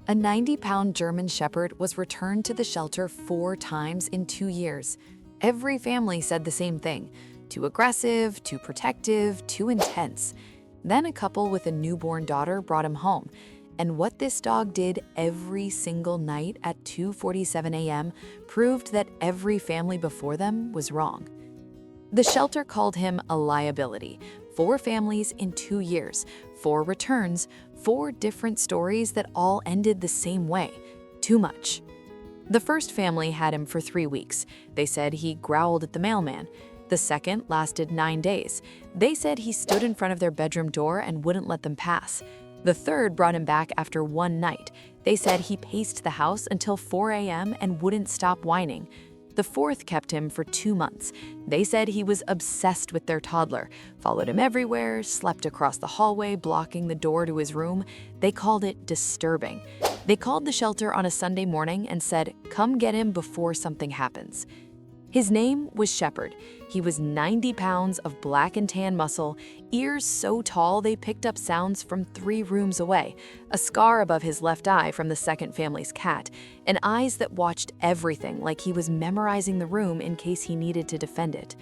A 90-pound German Shepherd was returned to the shelter 4 times in 2 years. Every family said the same thing: too aggressive, too protective, too intense. Then a couple with a newborn daughter brought him home. And what this dog did every single night at 2:47 a.m. proved that every family before them was wrong. The shelter called him a liability. 4 families in 2 years, 4 returns, 4 different stories that all ended the same way. Too much. The first family had him for 3 weeks. They said he growled at the mailman. The second lasted 9 days. They said he stood in front of their bedroom door and wouldn't let them pass. The third brought him back after 1 night. They said he paced the house until 4 a.m. and wouldn't stop whining. The fourth kept him for 2 months. They said he was obsessed with their toddler, followed him everywhere, slept across the hallway, blocking the door to his room. They called it disturbing. They called the shelter on a Sunday morning and said, "Come get him before something happens." His name was Shepherd. He was 90 pounds of black and tan muscle, ears so tall they picked up sounds from 3 rooms away, a scar above his left eye from the second family's cat, and eyes that watched everything like he was memorizing the room in case he needed to defend it.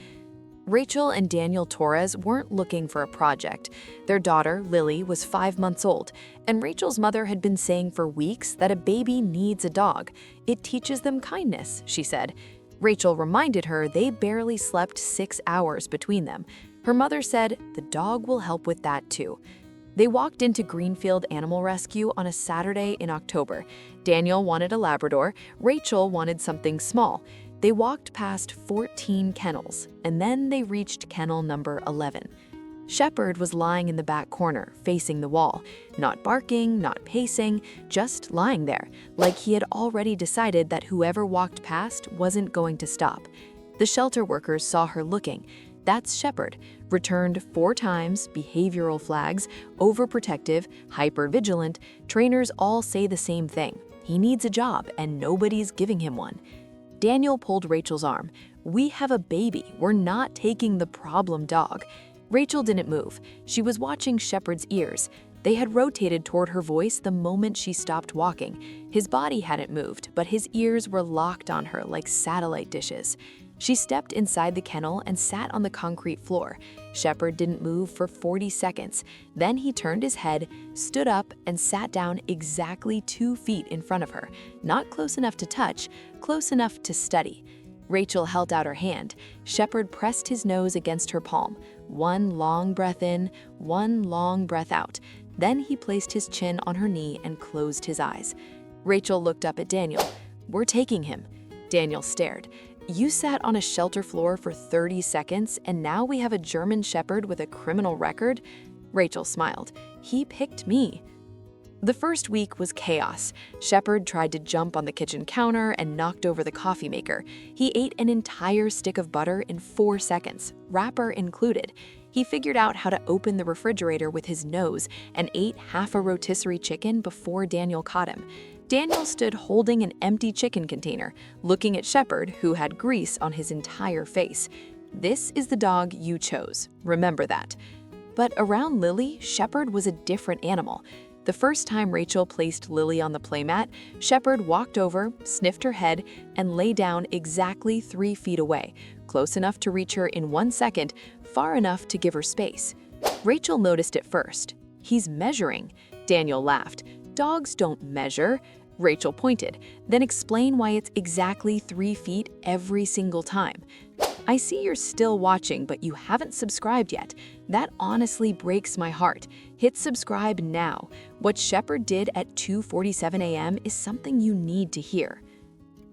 Rachel and Daniel Torres weren't looking for a project. Their daughter, Lily, was 5 months old, and Rachel's mother had been saying for weeks that a baby needs a dog. It teaches them kindness, she said. Rachel reminded her they barely slept 6 hours between them. Her mother said the dog will help with that too. They walked into Greenfield Animal Rescue on a Saturday in October. Daniel wanted a Labrador, Rachel wanted something small. They walked past 14 kennels, and then they reached kennel number 11. Shepherd was lying in the back corner, facing the wall, not barking, not pacing, just lying there, like he had already decided that whoever walked past wasn't going to stop. The shelter workers saw her looking. That's Shepherd, returned 4 times, behavioral flags, overprotective, hypervigilant. Trainers all say the same thing. He needs a job, and nobody's giving him one. Daniel pulled Rachel's arm. "We have a baby. We're not taking the problem dog." Rachel didn't move. She was watching Shepherd's ears. They had rotated toward her voice the moment she stopped walking. His body hadn't moved, but his ears were locked on her like satellite dishes. She stepped inside the kennel and sat on the concrete floor. Shepherd didn't move for 40 seconds. Then he turned his head, stood up, and sat down exactly 2 feet in front of her. Not close enough to touch, close enough to study. Rachel held out her hand. Shepherd pressed his nose against her palm. 1 long breath in, 1 long breath out. Then he placed his chin on her knee and closed his eyes. Rachel looked up at Daniel. "We're taking him." Daniel stared. "You sat on a shelter floor for 30 seconds, and now we have a German Shepherd with a criminal record?" Rachel smiled. "He picked me." The first week was chaos. Shepherd tried to jump on the kitchen counter and knocked over the coffee maker. He ate an entire stick of butter in 4 seconds, wrapper included. He figured out how to open the refrigerator with his nose and ate half a rotisserie chicken before Daniel caught him. Daniel stood holding an empty chicken container, looking at Shepherd, who had grease on his entire face. "This is the dog you chose. Remember that." But around Lily, Shepherd was a different animal. The first time Rachel placed Lily on the playmat, Shepherd walked over, sniffed her head, and lay down exactly 3 feet away, close enough to reach her in 1 second, far enough to give her space. Rachel noticed it first. "He's measuring." Daniel laughed. "Dogs don't measure." Rachel pointed. "Then explain why it's exactly 3 feet every single time." "I see you're still watching, but you haven't subscribed yet. That honestly breaks my heart. Hit subscribe now. What Shepherd did at 2:47 a.m. is something you need to hear."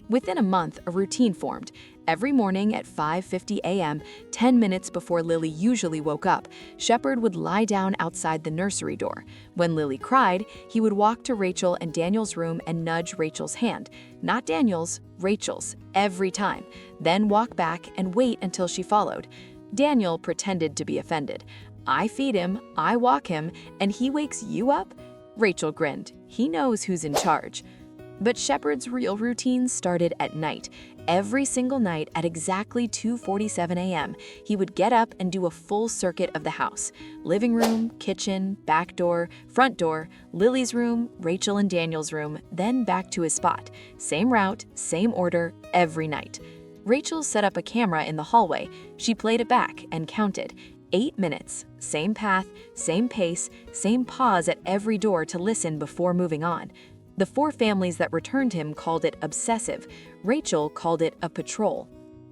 Within a month, a routine formed. Every morning at 5:50 a.m., 10 minutes before Lily usually woke up, Shepherd would lie down outside the nursery door. When Lily cried, he would walk to Rachel and Daniel's room and nudge Rachel's hand. Not Daniel's, Rachel's, every time. Then walk back and wait until she followed. Daniel pretended to be offended. "I feed him, I walk him, and he wakes you up?" Rachel grinned. He knows who's in charge. But Shepherd's real routine started at night. Every single night at exactly 2:47 a.m., he would get up and do a full circuit of the house. Living room, kitchen, back door, front door, Lily's room, Rachel and Daniel's room, then back to his spot. Same route, same order, every night. Rachel set up a camera in the hallway. She played it back and counted. 8 minutes, same path, same pace, same pause at every door to listen before moving on. The 4 families that returned him called it obsessive. Rachel called it a patrol.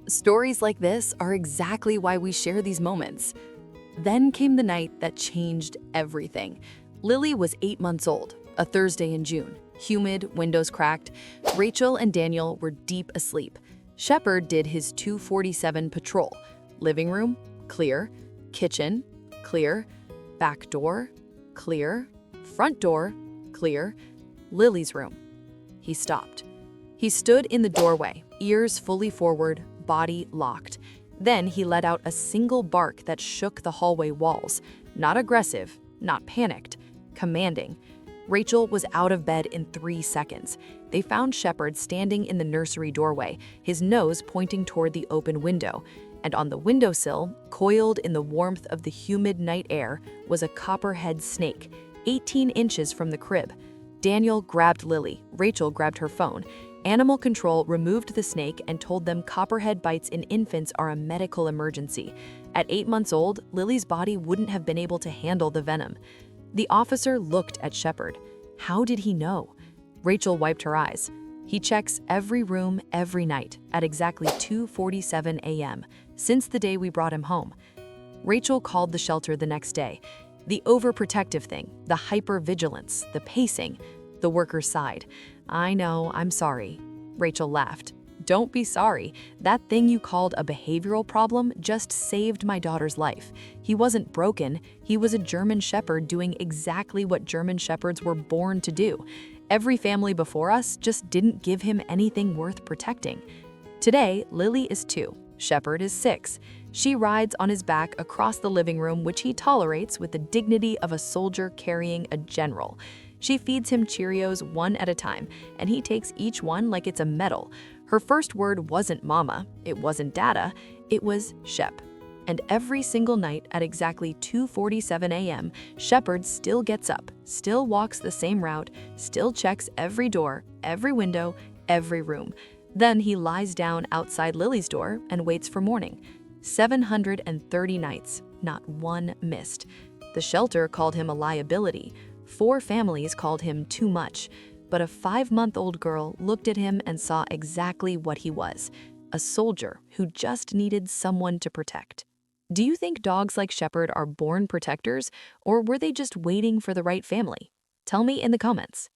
Stories like this are exactly why we share these moments. Then came the night that changed everything. Lily was 8 months old, a Thursday in June. Humid, windows cracked. Rachel and Daniel were deep asleep. Shepard did his 2:47 patrol. Living room, clear. Kitchen, clear. Back door, clear. Front door, clear. Lily's room. He stopped. He stood in the doorway, ears fully forward, body locked. Then he let out a single bark that shook the hallway walls. Not aggressive, not panicked, commanding. Rachel was out of bed in 3 seconds. They found Shepard standing in the nursery doorway, his nose pointing toward the open window. And on the windowsill, coiled in the warmth of the humid night air, was a copperhead snake, 18 inches from the crib. Daniel grabbed Lily. Rachel grabbed her phone. Animal control removed the snake and told them copperhead bites in infants are a medical emergency. At 8 months old, Lily's body wouldn't have been able to handle the venom. The officer looked at Shepard. How did he know? Rachel wiped her eyes. He checks every room every night at exactly 2:47 a.m. since the day we brought him home. Rachel called the shelter the next day. The overprotective thing, the hypervigilance, the pacing, the worker sighed. I know, I'm sorry. Rachel laughed. Don't be sorry. That thing you called a behavioral problem just saved my daughter's life. He wasn't broken. He was a German Shepherd doing exactly what German Shepherds were born to do. Every family before us just didn't give him anything worth protecting. Today, Lily is 2. Shepard is 6. She rides on his back across the living room, which he tolerates with the dignity of a soldier carrying a general. She feeds him Cheerios one at a time, and he takes each one like it's a medal. Her first word wasn't mama, it wasn't dada, it was Shep. And every single night at exactly 2:47 a.m., Shepard still gets up, still walks the same route, still checks every door, every window, every room. Then he lies down outside Lily's door and waits for morning. 730 nights, not one missed. The shelter called him a liability. 4 families called him too much. But a 5-month-old girl looked at him and saw exactly what he was, a soldier who just needed someone to protect. Do you think dogs like Shepard are born protectors, or were they just waiting for the right family? Tell me in the comments.